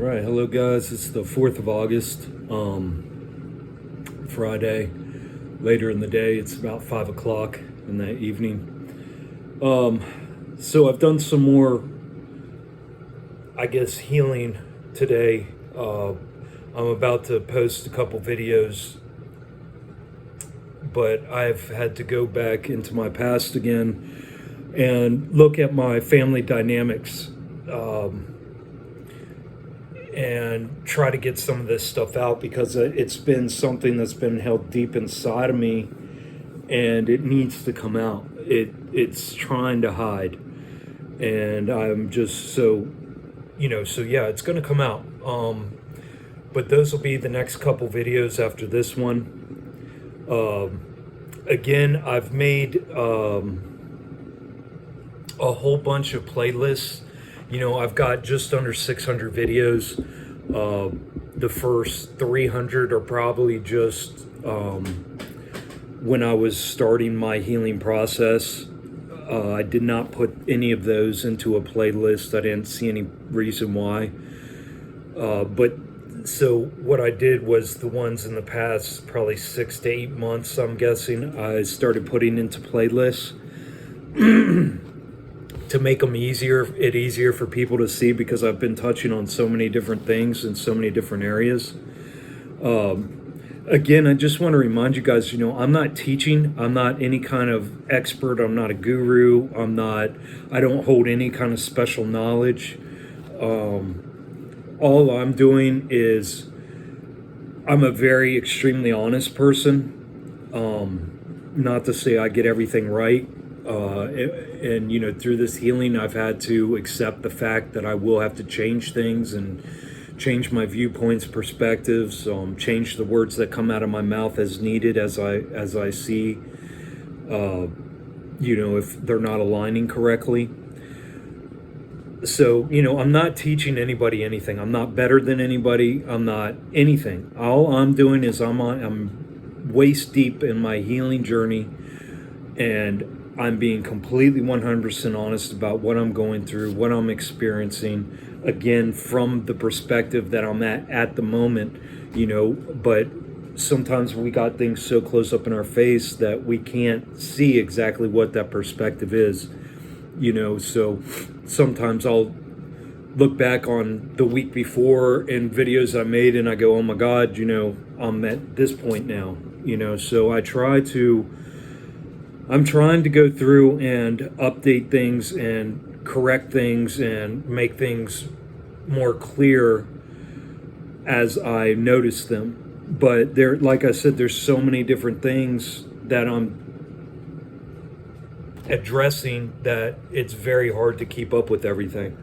Right, hello guys. It's the 4th of August, Friday, later in the day. It's about 5 o'clock in the evening. So I've done some more, I guess, healing today. I'm about to post a couple videos, but I've had to go back into my past again and look at my family dynamics. And try to get some of this stuff out because it's been something that's been held deep inside of me and it needs to come out. It's trying to hide, and I'm just so yeah, it's going to come out. But those will be the next couple videos after this one. Again, I've made a whole bunch of playlists. I've got just under 600 videos. The first 300 are probably just when I was starting my healing process. I did not put any of those into a playlist. I didn't see any reason why. But so what I did was the ones in the past, probably 6 to 8 months, I'm guessing, I started putting into playlists. To make them easier for people to see, because I've been touching on so many different things in so many different areas. Again, I just want to remind you guys, I'm not teaching. I'm not any kind of expert. I'm not a guru. I don't hold any kind of special knowledge. All I'm doing is I'm a very extremely honest person. Not to say I get everything right. And through this healing, I've had to accept the fact that I will have to change things and change my viewpoints, perspectives, change the words that come out of my mouth as needed, as I see, if they're not aligning correctly. So, I'm not teaching anybody anything. I'm not better than anybody. I'm not anything. All I'm doing is I'm waist deep in my healing journey, and I'm being completely 100% honest about what I'm going through, what I'm experiencing, again, from the perspective that I'm at the moment, but sometimes we got things so close up in our face that we can't see exactly what that perspective is, so sometimes I'll look back on the week before and videos I made and I go, oh my God, I'm at this point now, so I'm trying to go through and update things and correct things and make things more clear as I notice them. But like I said, there's so many different things that I'm addressing that it's very hard to keep up with everything.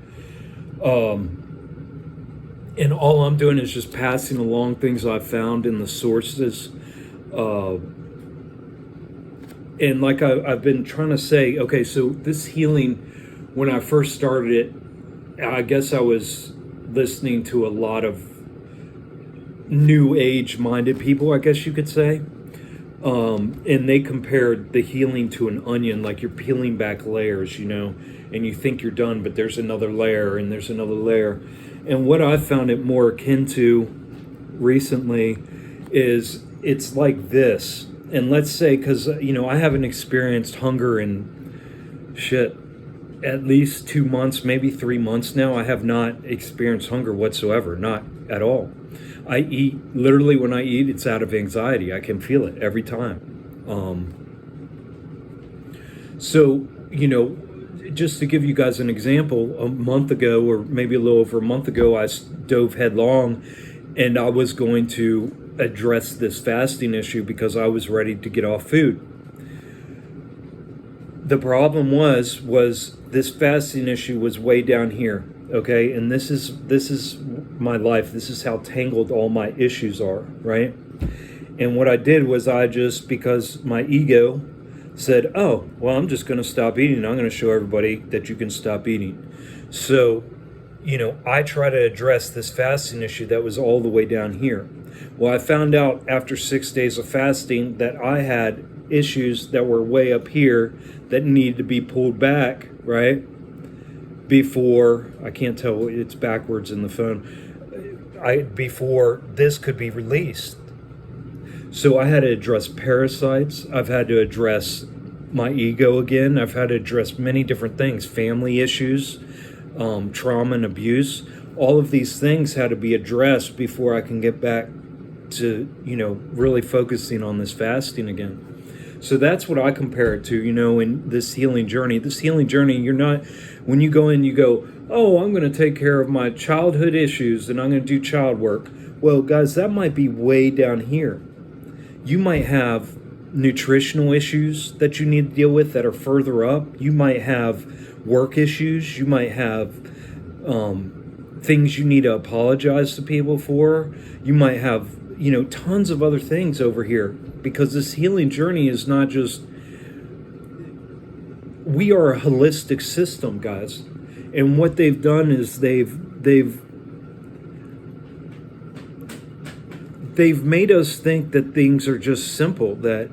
And all I'm doing is just passing along things I've found in the sources. And like I've been trying to say, okay, so this healing, when I first started it, I guess I was listening to a lot of new age minded people, I guess you could say. And they compared the healing to an onion, like you're peeling back layers, and you think you're done, but there's another layer and there's another layer. And what I found it more akin to recently is it's like this. And let's say, because, I haven't experienced hunger in at least 2 months, maybe 3 months now. I have not experienced hunger whatsoever, not at all. I eat, literally when I eat, it's out of anxiety. I can feel it every time. So, just to give you guys an example, a month ago, or maybe a little over a month ago, I dove headlong and I was going to address this fasting issue because I was ready to get off food. The problem was this fasting issue was way down here, okay? And this is my life. This is how tangled all my issues are, right? And what I did was because my ego said, oh, well, I'm just going to stop eating. I'm going to show everybody that you can stop eating. So, I try to address this fasting issue that was all the way down here. Well, I found out after 6 days of fasting that I had issues that were way up here that needed to be pulled back, right? Before, I can't tell, it's backwards in the phone. before this could be released. So I had to address parasites. I've had to address my ego again. I've had to address many different things, family issues, trauma and abuse. All of these things had to be addressed before I can get back to, really focusing on this fasting again. So that's what I compare it to, in this healing journey. This healing journey, you're not, when you go in, you go, oh, I'm going to take care of my childhood issues and I'm going to do child work. Well, guys, that might be way down here. You might have nutritional issues that you need to deal with that are further up. You might have work issues. You might have things you need to apologize to people for. You might have, tons of other things over here, because this healing journey is not just, we are a holistic system, guys. And what they've done is they've made us think that things are just simple, that,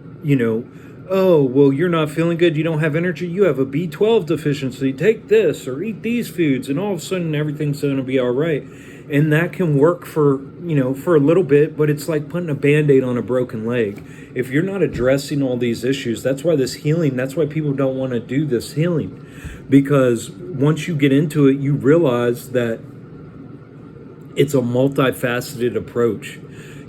oh, well, you're not feeling good, you don't have energy, you have a B12 deficiency, take this or eat these foods, and all of a sudden everything's going to be all right. And that can work for, for a little bit, but it's like putting a Band-Aid on a broken leg. If you're not addressing all these issues, that's why people don't want to do this healing. Because once you get into it, you realize that it's a multifaceted approach.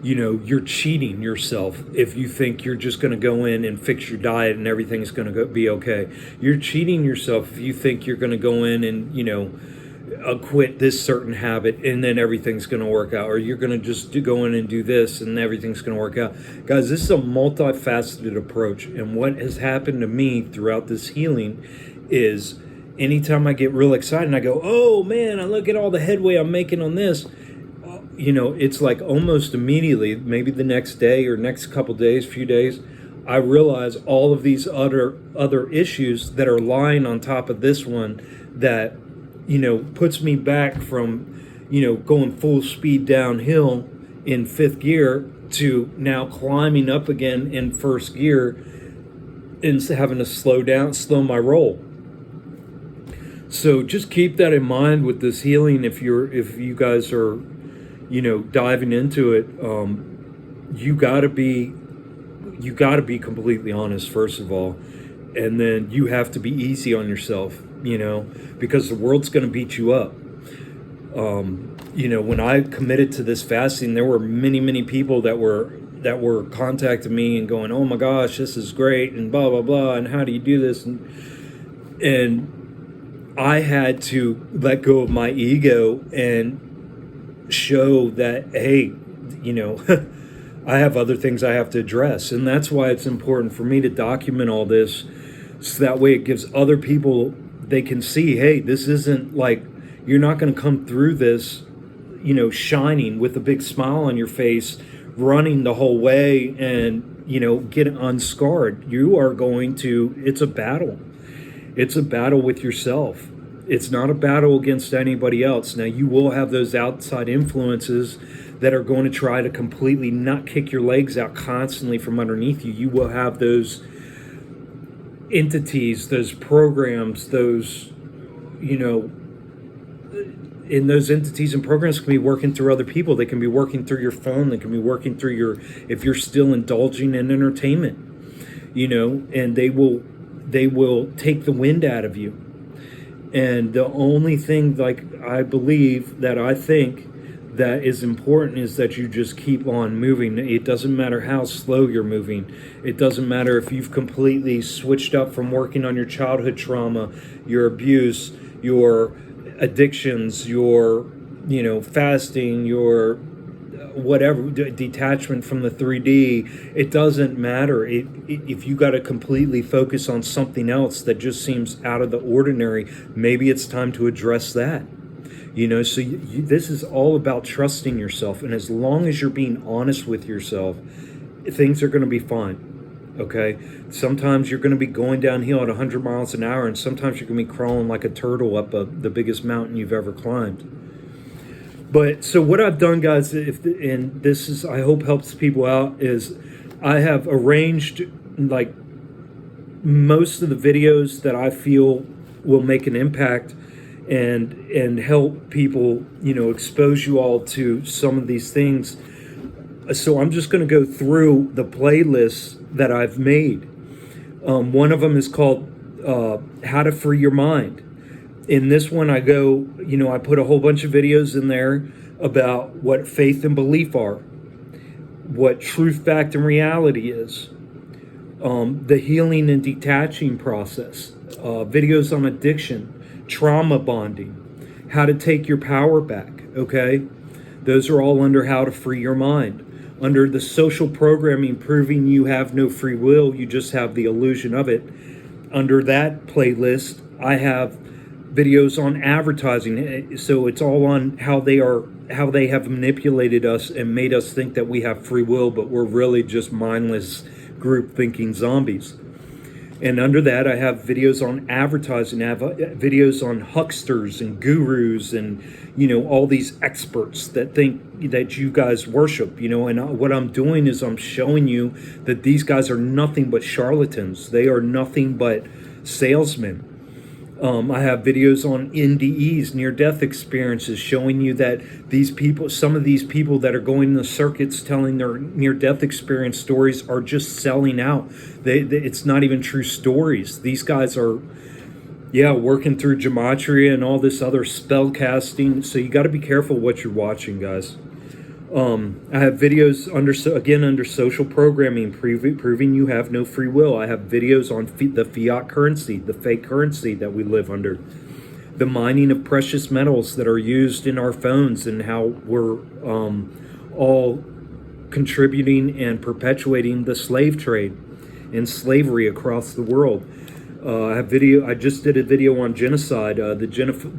You're cheating yourself if you think you're just going to go in and fix your diet and everything's going to be okay. You're cheating yourself if you think you're going to go in and, quit this certain habit and then everything's going to work out, or you're going to just go in and do this and everything's going to work out. Guys, this is a multifaceted approach. And what has happened to me throughout this healing is anytime I get real excited and I go, oh man, I look at all the headway I'm making on this, it's like almost immediately, maybe the next day or next couple days, few days, I realize all of these other issues that are lying on top of this one that, puts me back from, going full speed downhill in fifth gear to now climbing up again in first gear and having to slow my roll. So just keep that in mind with this healing. If you guys are, diving into it, you gotta be completely honest, first of all, and then you have to be easy on yourself, because the world's gonna beat you up. When I committed to this fasting, there were many people that were contacting me and going, oh my gosh, this is great, and blah blah blah, and how do you do this, and I had to let go of my ego and show that, hey, I have other things I have to address. And that's why it's important for me to document all this, so that way it gives other people, they can see, hey, this isn't like, you're not going to come through this, shining with a big smile on your face, running the whole way and, get unscarred. You are going to, it's a battle. It's a battle with yourself. It's not a battle against anybody else. Now, you will have those outside influences that are going to try to completely not kick your legs out constantly from underneath you. You will have those entities, those programs, those, and those entities and programs can be working through other people. They can be working through your phone. They can be working through if you're still indulging in entertainment, and they will take the wind out of you. And the only thing, I think that is important is that you just keep on moving. It doesn't matter how slow you're moving. It doesn't matter if you've completely switched up from working on your childhood trauma, your abuse, your addictions, your, fasting, your whatever, detachment from the 3D. It doesn't matter. If you got to completely focus on something else that just seems out of the ordinary, maybe it's time to address that. So this is all about trusting yourself. And as long as you're being honest with yourself, things are going to be fine. Okay? Sometimes you're going to be going downhill at 100 miles an hour, and sometimes you're going to be crawling like a turtle up the biggest mountain you've ever climbed. But so what I've done, guys, and this is, I hope helps people out, is I have arranged most of the videos that I feel will make an impact and help people, expose you all to some of these things. So I'm just going to go through the playlists that I've made. One of them is called How to Free Your Mind. In this one, I go, I put a whole bunch of videos in there about what faith and belief are, what truth, fact, and reality is, the healing and detaching process, videos on addiction, trauma bonding, how to take your power back, okay? Those are all under How to Free Your Mind. Under the social programming, proving you have no free will, you just have the illusion of it. Under that playlist, I have videos on advertising. So it's all on how they have manipulated us and made us think that we have free will, but we're really just mindless group thinking zombies. And under that, I have videos on advertising. I have videos on hucksters and gurus and, all these experts that think that you guys worship, and what I'm doing is I'm showing you that these guys are nothing but charlatans. They are nothing but salesmen. I have videos on NDEs, near-death experiences, showing you that some of these people that are going in the circuits telling their near-death experience stories are just selling out. It's not even true stories. These guys are, working through gematria and all this other spell casting. So you got to be careful what you're watching, guys. I have videos under social programming, proving you have no free will. I have videos on the fiat currency, the fake currency that we live under, the mining of precious metals that are used in our phones, and how we're all contributing and perpetuating the slave trade and slavery across the world. I just did a video on genocide, the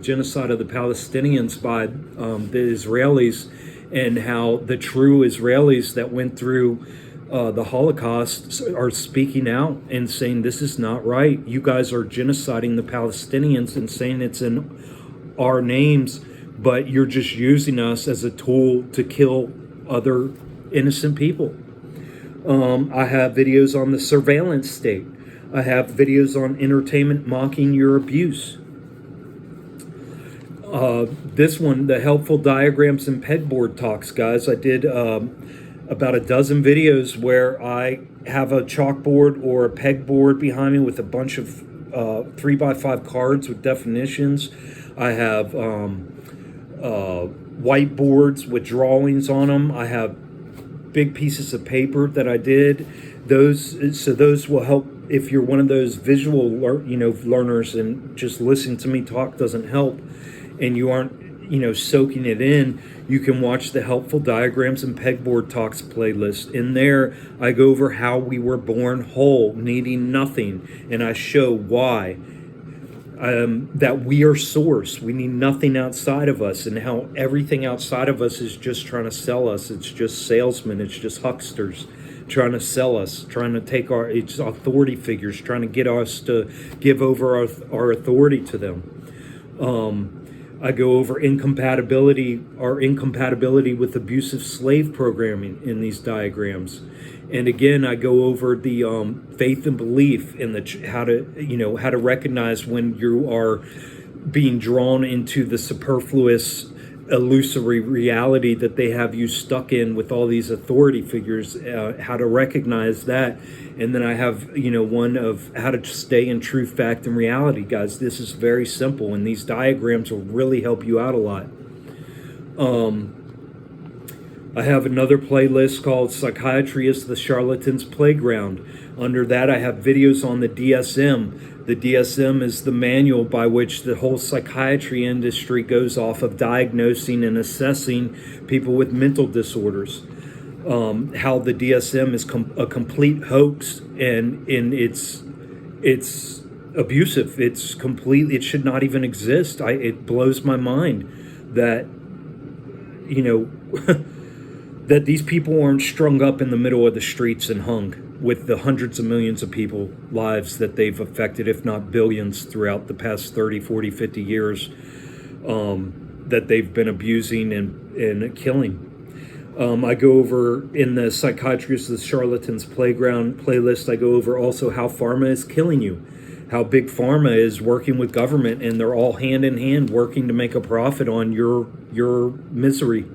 genocide of the Palestinians by the Israelis, and how the true Israelis that went through the Holocaust are speaking out and saying this is not right. You guys are genociding the Palestinians and saying it's in our names, but you're just using us as a tool to kill other innocent people. I have videos on the surveillance state. I have videos on entertainment mocking your abuse. This one, the helpful diagrams and pegboard talks, guys. I did about a dozen videos where I have a chalkboard or a pegboard behind me with a bunch of 3x5 cards with definitions. I have whiteboards with drawings on them. I have big pieces of paper that I did. Those will help if you're one of those visual learners, and just listening to me talk doesn't help, and you aren't soaking it in. You can watch the helpful diagrams and pegboard talks playlist. In there, I go over how we were born whole, needing nothing, and I show why. That we are source. We need nothing outside of us, and how everything outside of us is just trying to sell us. It's just salesmen. It's just hucksters trying to sell us, trying to take it's authority figures, trying to get us to give over our authority to them. I go over our incompatibility with abusive slave programming in these diagrams. And again, I go over the faith and belief and how to recognize when you are being drawn into the superfluous, illusory reality that they have you stuck in with all these authority figures, how to recognize that. And then I have, one of how to stay in truth, fact, and reality. Guys, this is very simple, and these diagrams will really help you out a lot. I have another playlist called Psychiatry is the Charlatan's Playground. Under that, I have videos on the DSM. The DSM is the manual by which the whole psychiatry industry goes off of diagnosing and assessing people with mental disorders. How the DSM is a complete hoax, and it's abusive. It's completely. It should not even exist. It blows my mind that that these people aren't strung up in the middle of the streets and hung with the hundreds of millions of people lives that they've affected, if not billions, throughout the past 30, 40, 50 years that they've been abusing and killing. I go over in the Psychiatrist, the Charlatan's Playground playlist, I go over also how pharma is killing you, how big pharma is working with government, and they're all hand in hand working to make a profit on your misery.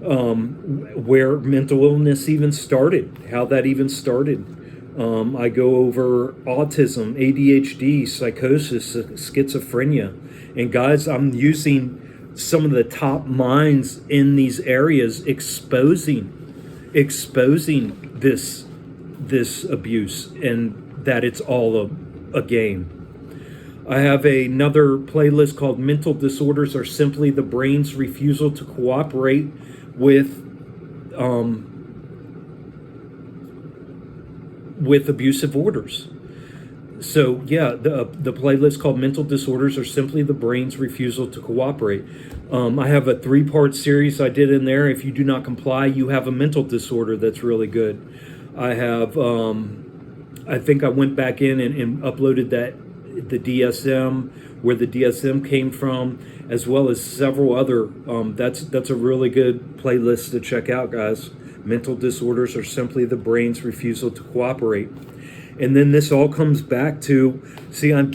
Where mental illness even started, how that even started. I go over autism, ADHD, psychosis, schizophrenia. And guys, I'm using some of the top minds in these areas exposing this abuse, and that it's all a game. I have another playlist called Mental Disorders Are Simply the Brain's Refusal to Cooperate with abusive orders. So yeah, the playlist called Mental Disorders Are Simply the Brain's Refusal to Cooperate. I have a 3-part series I did in there. If you do not comply, you have a mental disorder. That's really good. I have, I think I went back in and uploaded the DSM, where the DSM came from, as well as several other. That's a really good playlist to check out, guys. Mental disorders are simply the brain's refusal to cooperate. And then this all comes back to, see, I'm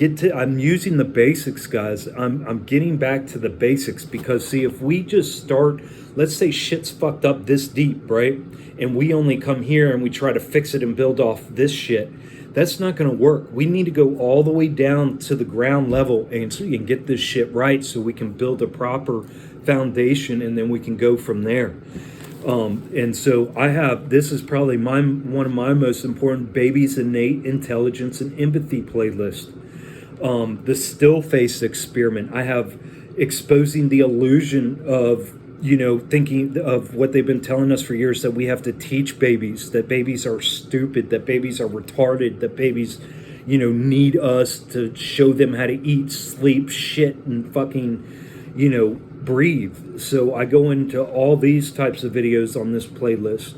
using the basics, guys. I'm getting back to the basics, because see, if we just start, let's say shit's fucked up this deep, right? And we only come here and we try to fix it and build off this shit. That's not going to work. We need to go all the way down to the ground level and so you can get this shit right, so we can build a proper foundation, and then we can go from there. And so this is probably one of my most important babies' innate intelligence and empathy playlist. The still face experiment. I have exposing the illusion of, thinking of what they've been telling us for years, that we have to teach babies, that babies are stupid, that babies are retarded, that babies, need us to show them how to eat, sleep, shit, and fucking, breathe. So I go into all these types of videos on this playlist.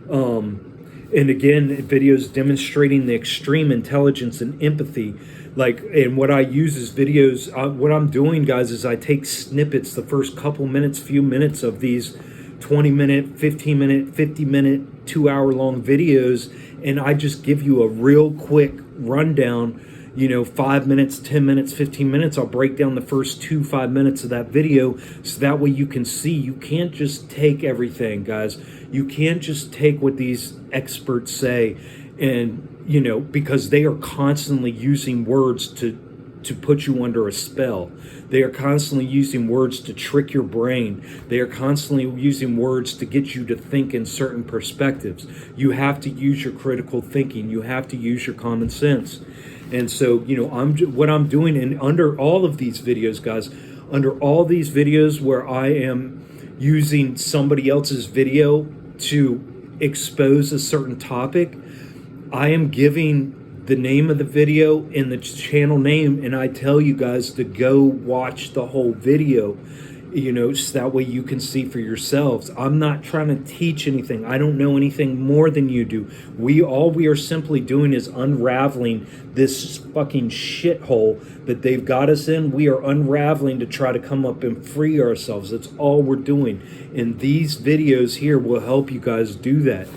And again, videos demonstrating the extreme intelligence and empathy. And what I use is videos. What I'm doing, guys, is I take snippets, the first few minutes of these 20-minute, 15-minute, 50-minute, 2-hour-long videos, and I just give you a real quick rundown. 5 minutes, 10 minutes, 15 minutes, I'll break down the first 5 minutes of that video, so that way you can see. You can't just take everything, guys. You can't just take what these experts say, and, because they are constantly using words to put you under a spell. They are constantly using words to trick your brain. They are constantly using words to get you to think in certain perspectives. You have to use your critical thinking. You have to use your common sense. And so, what I'm doing, and under all of these videos, guys, under all these videos where I am using somebody else's video to expose a certain topic, I am giving the name of the video and the channel name, and I tell you guys to go watch the whole video, so that way you can see for yourselves. I'm not trying to teach anything. I don't know anything more than you do. All we are simply doing is unraveling this fucking shithole that they've got us in. We are unraveling to try to come up and free ourselves. That's all we're doing. And these videos here will help you guys do that.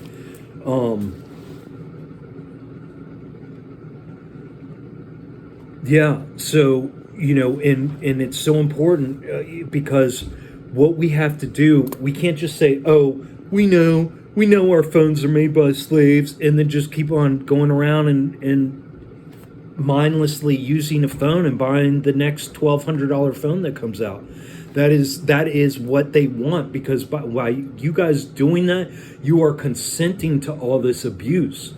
Yeah, so, and it's so important because what we have to do, we can't just say, oh, we know our phones are made by slaves, and then just keep on going around and mindlessly using a phone and buying the next $1,200 phone that comes out. That is what they want, because by you guys doing that, you are consenting to all this abuse.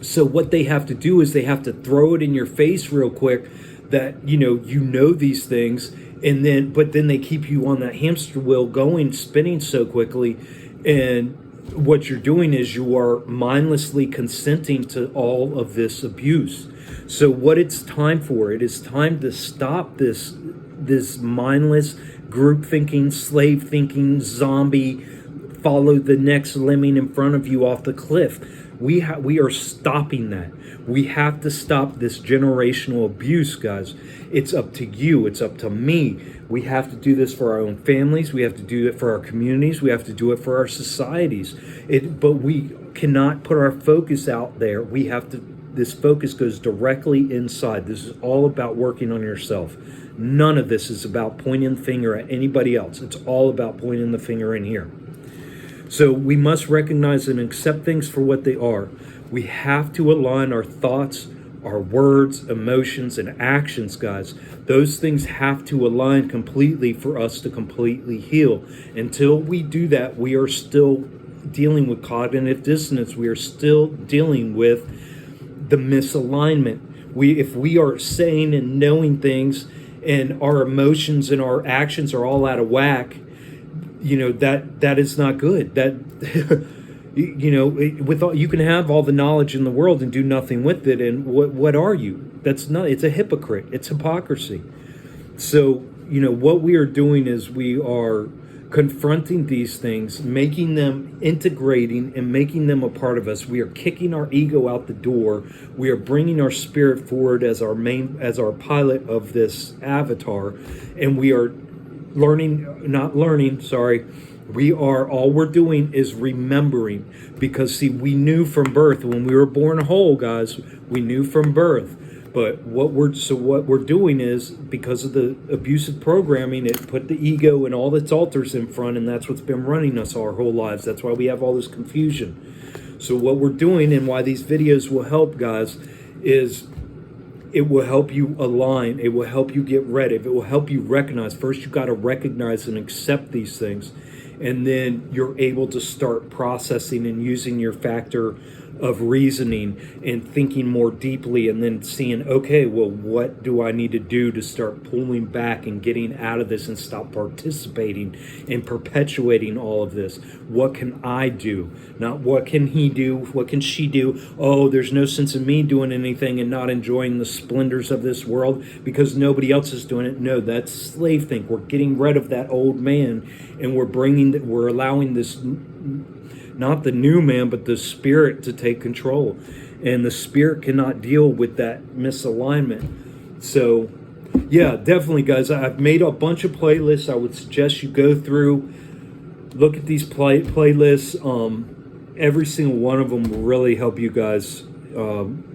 So what they have to do is they have to throw it in your face real quick that these things, but then they keep you on that hamster wheel spinning so quickly, and what you're doing is you are mindlessly consenting to all of this abuse. So what it's time for, it is time to stop this mindless group thinking, slave thinking, zombie, follow the next lemming in front of you off the cliff. We are stopping that. We have to stop this generational abuse, guys. It's up to you. It's up to me. We have to do this for our own families. We have to do it for our communities. We have to do it for our societies. But we cannot put our focus out there. We have to this focus goes directly inside. This is all about working on yourself. None of this is about pointing the finger at anybody else. It's all about pointing the finger in here. So we must recognize and accept things for what they are. We have to align our thoughts, our words, emotions, and actions, guys. Those things have to align completely for us to completely heal. Until we do that, we are still dealing with cognitive dissonance. We are still dealing with the misalignment. If we are saying and knowing things and our emotions and our actions are all out of whack, that is not good. That you can have all the knowledge in the world and do nothing with it. And what are you? That's not. It's a hypocrite. It's hypocrisy. So what we are doing is we are confronting these things, making them, integrating and making them a part of us. We are kicking our ego out the door. We are bringing our spirit forward as our pilot of this avatar, and we are all we're doing is remembering, because see, we knew from birth when we were born whole, guys. We knew from birth. But what we're doing is, because of the abusive programming, it put the ego and all its alters in front, and that's what's been running us our whole lives. That's why we have all this confusion. So what we're doing, and why these videos will help, guys, is it will help you align. It will help you get ready. It will help you recognize. First, you got to recognize and accept these things, and then you're able to start processing and using your factor of reasoning and thinking more deeply, and then seeing, okay, well, what do I need to do to start pulling back and getting out of this and stop participating and perpetuating all of this? What can I do? Not what can he do? What can she do? Oh, there's no sense in me doing anything and not enjoying the splendors of this world because nobody else is doing it. No, that's slave think. We're getting rid of that old man, and we're allowing this, not the new man, but the spirit to take control. And the spirit cannot deal with that misalignment. So, yeah, definitely, guys. I've made a bunch of playlists. I would suggest you go through, look at these playlists. Every single one of them will really help you guys.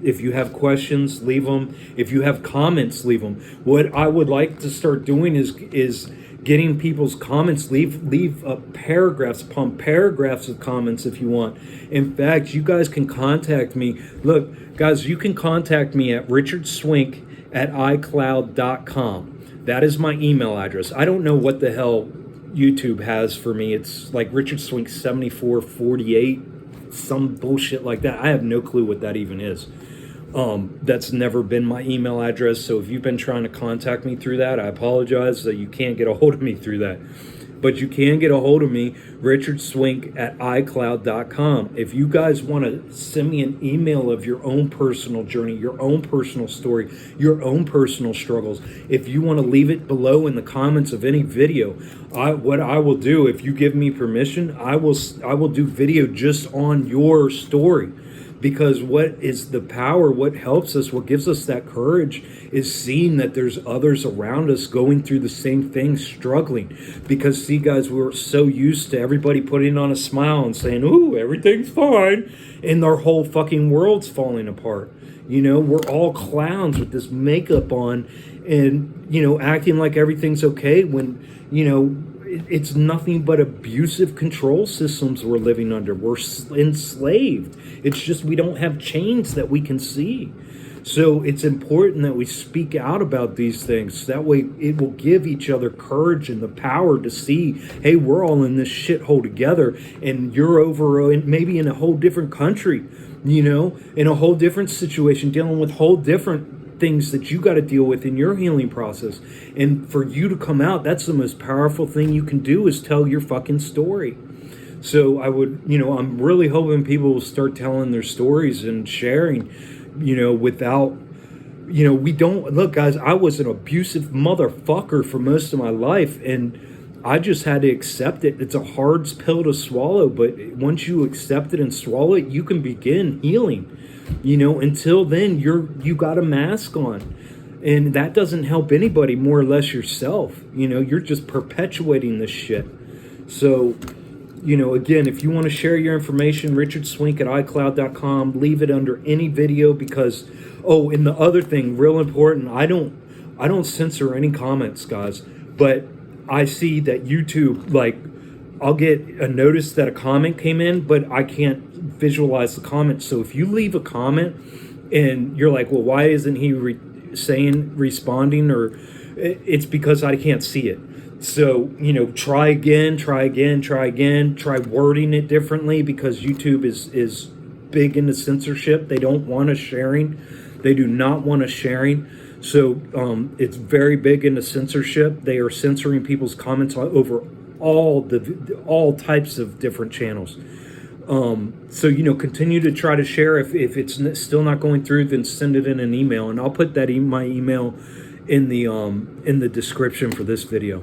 If you have questions, leave them. If you have comments, leave them. What I would like to start doing is getting people's comments. Leave paragraphs upon paragraphs of comments if you want. In fact, you guys can contact me. Look, guys, you can contact me at richardswink@icloud.com. That is my email address. I don't know what the hell YouTube has for me. It's like richardswink7448, some bullshit like that. I have no clue what that even is. That's never been my email address. So if you've been trying to contact me through that, I apologize that you can't get a hold of me through that. But you can get a hold of me, richardswink@icloud.com. If you guys want to send me an email of your own personal journey, your own personal story, your own personal struggles, if you want to leave it below in the comments of any video, what I will do, if you give me permission, I will do video just on your story. Because what is the power, what helps us, what gives us that courage is seeing that there's others around us going through the same thing, struggling. Because, see, guys, we're so used to everybody putting on a smile and saying, ooh, everything's fine, and their whole fucking world's falling apart. We're all clowns with this makeup on and, acting like everything's okay when, it's nothing but abusive control systems we're living under. We're enslaved. It's just we don't have chains that we can see. So it's important that we speak out about these things. That way it will give each other courage and the power to see, hey, we're all in this shithole together, and you're over maybe in a whole different country, in a whole different situation, dealing with whole different things that you got to deal with in your healing process. And for you to come out, that's the most powerful thing you can do, is tell your fucking story. So I would, I'm really hoping people will start telling their stories and sharing, without, we don't, look, guys, I was an abusive motherfucker for most of my life, and I just had to accept it. It's a hard pill to swallow, but once you accept it and swallow it, you can begin healing. Until then, you got a mask on, and that doesn't help anybody, more or less yourself. You're just perpetuating this shit. So, again, if you want to share your information, richardswink@icloud.com, leave it under any video because, oh, and the other thing, real important, I don't censor any comments, guys, but I see that YouTube, like, I'll get a notice that a comment came in, but I can't visualize the comment. So if you leave a comment and you're like, well, why isn't he responding? Or it's because I can't see it. So, try again, try wording it differently because YouTube is big into censorship. They don't want us sharing. They do not want us sharing. So it's very big into censorship. They are censoring people's comments over all types of different channels. So continue to try to share. If it's still not going through, then send it in an email, and I'll put that my email in the description for this video.